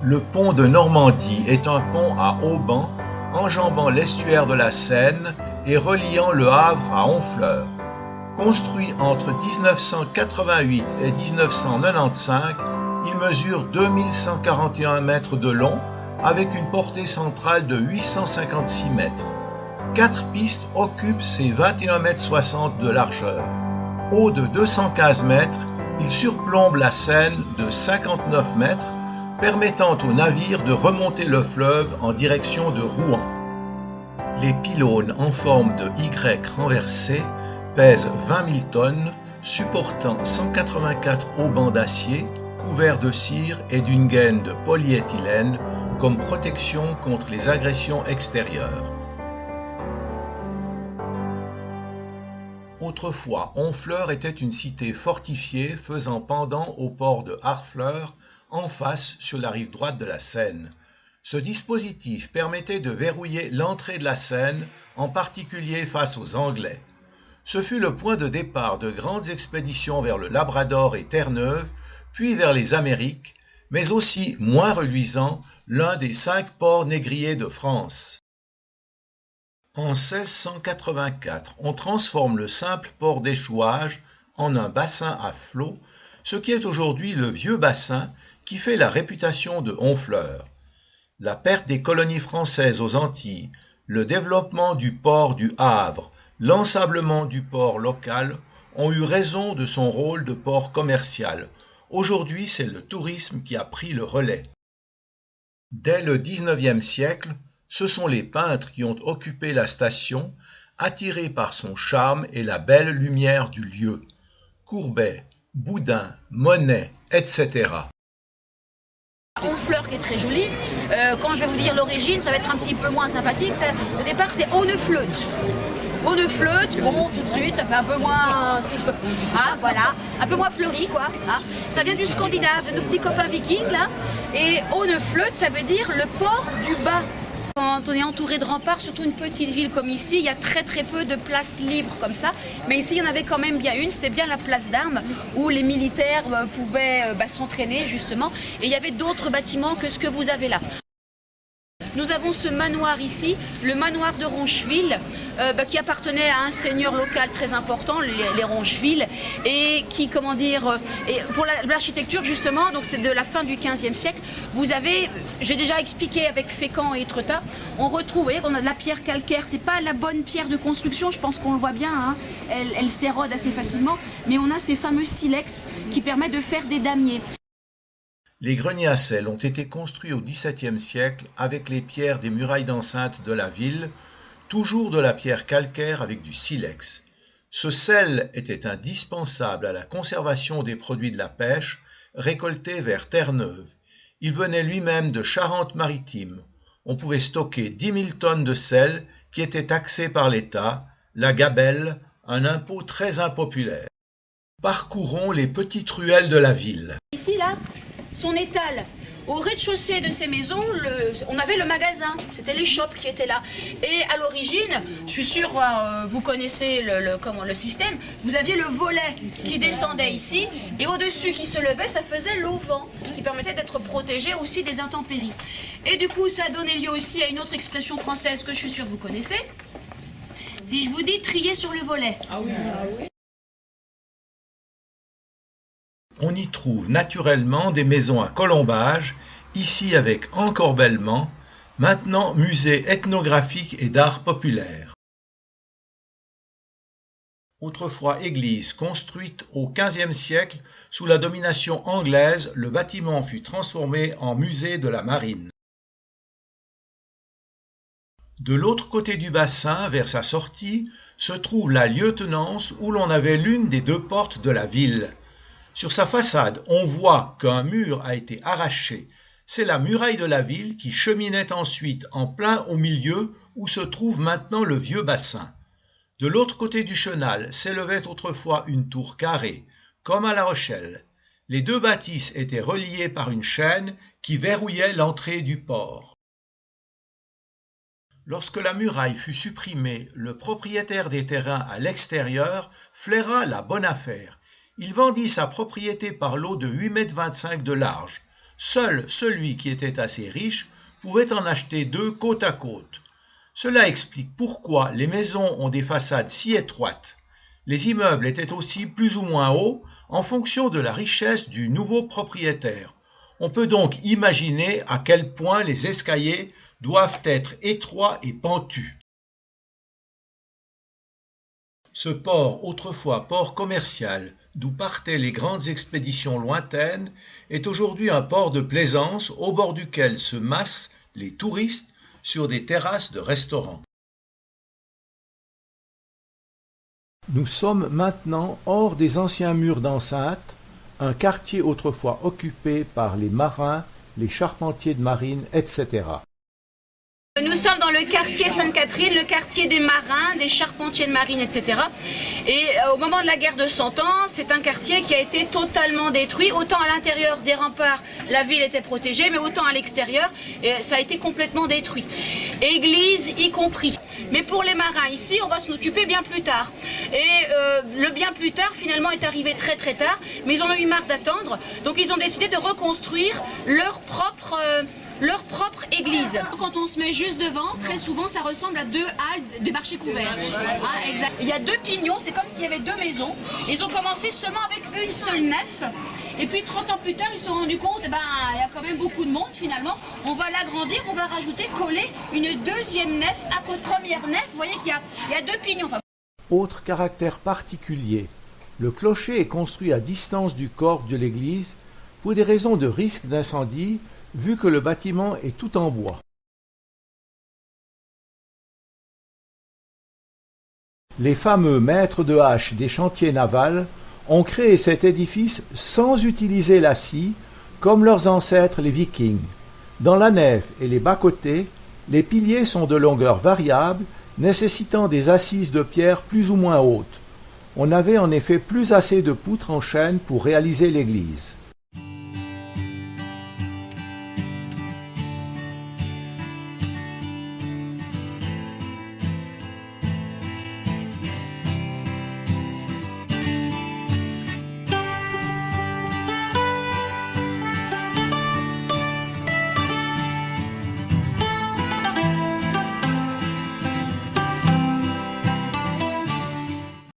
Le pont de Normandie est un pont à haubans enjambant l'estuaire de la Seine et reliant Le Havre à Honfleur. Construit entre 1988 et 1995, il mesure 2141 mètres de long avec une portée centrale de 856 mètres. 4 pistes occupent ces 21,60 mètres de largeur. Haut de 215 mètres, il surplombe la Seine de 59 mètres, permettant aux navires de remonter le fleuve en direction de Rouen. Les pylônes en forme de Y renversé pèsent 20 000 tonnes, supportant 184 haubans d'acier couverts de cire et d'une gaine de polyéthylène comme protection contre les agressions extérieures. Autrefois, Honfleur était une cité fortifiée faisant pendant au port de Harfleur, en face sur la rive droite de la Seine. Ce dispositif permettait de verrouiller l'entrée de la Seine, en particulier face aux Anglais. Ce fut le point de départ de grandes expéditions vers le Labrador et Terre-Neuve, puis vers les Amériques, mais aussi, moins reluisant, l'un des 5 ports négriers de France. En 1684, on transforme le simple port d'échouage en un bassin à flot, ce qui est aujourd'hui le vieux bassin qui fait la réputation de Honfleur. La perte des colonies françaises aux Antilles, le développement du port du Havre, l'ensablement du port local ont eu raison de son rôle de port commercial. Aujourd'hui, c'est le tourisme qui a pris le relais. Dès le XIXe siècle, ce sont les peintres qui ont occupé la station, attirés par son charme et la belle lumière du lieu. Courbet, Boudin, Monet, etc. Honfleur qui est très jolie. Quand je vais vous dire l'origine, ça va être un petit peu moins sympathique. Au départ, c'est Honefleut. Honefleut, bon, tout de suite, ça fait un peu moins, si je peux, voilà, un peu moins fleuri, quoi. Ça vient du scandinave, de nos petits copains vikings, là. Et Honefleut, ça veut dire le port du bas. Quand on est entouré de remparts, surtout une petite ville comme ici, il y a très peu de places libres comme ça. Mais ici, il y en avait quand même bien une, c'était bien la place d'Armes, où les militaires pouvaient s'entraîner justement. Et il y avait d'autres bâtiments que ce que vous avez là. Nous avons ce manoir ici, le manoir de Roncheville, qui appartenait à un seigneur local très important, les Roncheville, et qui, et pour l'architecture justement, donc c'est de la fin du XVe siècle, vous avez, j'ai déjà expliqué avec Fécamp et Étretat, on retrouve, vous voyez, on a de la pierre calcaire, c'est pas la bonne pierre de construction, je pense qu'on le voit bien, elle s'érode assez facilement, mais on a ces fameux silex qui permettent de faire des damiers. Les greniers à sel ont été construits au XVIIe siècle avec les pierres des murailles d'enceinte de la ville, toujours de la pierre calcaire avec du silex. Ce sel était indispensable à la conservation des produits de la pêche récoltés vers Terre-Neuve. Il venait lui-même de Charente-Maritime. On pouvait stocker 10 000 tonnes de sel qui étaient taxées par l'État, la gabelle, un impôt très impopulaire. Parcourons les petites ruelles de la ville. Ici, là, son étal. Au rez-de-chaussée de ces maisons, on avait le magasin, c'était les shops qui étaient là. Et à l'origine, je suis sûre, vous connaissez le système, vous aviez le volet qui descendait ici, et au-dessus qui se levait, ça faisait l'auvent, qui permettait d'être protégé aussi des intempéries. Et du coup, ça a donné lieu aussi à une autre expression française que je suis sûre que vous connaissez. Si je vous dis trier sur le volet. Ah oui. On y trouve naturellement des maisons à colombages, ici avec encorbellement, maintenant musée ethnographique et d'art populaire. Autrefois église construite au XVe siècle sous la domination anglaise, le bâtiment fut transformé en musée de la marine. De l'autre côté du bassin, vers sa sortie, se trouve la lieutenance où l'on avait l'une des 2 portes de la ville. Sur sa façade, on voit qu'un mur a été arraché. C'est la muraille de la ville qui cheminait ensuite en plein au milieu où se trouve maintenant le vieux bassin. De l'autre côté du chenal s'élevait autrefois une tour carrée, comme à La Rochelle. Les 2 bâtisses étaient reliées par une chaîne qui verrouillait l'entrée du port. Lorsque la muraille fut supprimée, le propriétaire des terrains à l'extérieur flaira la bonne affaire. Il vendit sa propriété par lot de 8,25 m de large. Seul celui qui était assez riche pouvait en acheter 2 côte à côte. Cela explique pourquoi les maisons ont des façades si étroites. Les immeubles étaient aussi plus ou moins hauts en fonction de la richesse du nouveau propriétaire. On peut donc imaginer à quel point les escaliers doivent être étroits et pentus. Ce port, autrefois port commercial, d'où partaient les grandes expéditions lointaines, est aujourd'hui un port de plaisance au bord duquel se massent les touristes sur des terrasses de restaurants. Nous sommes maintenant hors des anciens murs d'enceinte, un quartier autrefois occupé par les marins, les charpentiers de marine, etc. Nous sommes dans le quartier Sainte-Catherine, le quartier des marins, des charpentiers de marine, etc. Et au moment de la guerre de 100 ans, c'est un quartier qui a été totalement détruit. Autant à l'intérieur des remparts, la ville était protégée, mais autant à l'extérieur, ça a été complètement détruit. Église y compris. Mais pour les marins ici, on va s'en occuper bien plus tard. Et le bien plus tard, finalement, est arrivé très très tard. Mais ils en ont eu marre d'attendre. Donc ils ont décidé de reconstruire leur propre église. Quand on se met juste devant, très souvent ça ressemble à 2 halles de marché couvert. Ah, exact. Il y a 2 pignons, c'est comme s'il y avait 2 maisons. Ils ont commencé seulement avec une seule nef. Et puis 30 ans plus tard, ils se sont rendus compte, il y a quand même beaucoup de monde finalement. On va l'agrandir, on va rajouter, coller une 2e nef à côté de première nef. Vous voyez qu'il y a 2 pignons. Autre caractère particulier, le clocher est construit à distance du corps de l'église pour des raisons de risque d'incendie, vu que le bâtiment est tout en bois. Les fameux maîtres de hache des chantiers navals ont créé cet édifice sans utiliser la scie, comme leurs ancêtres les Vikings. Dans la nef et les bas-côtés, les piliers sont de longueur variable, nécessitant des assises de pierre plus ou moins hautes. On n'avait en effet plus assez de poutres en chêne pour réaliser l'église.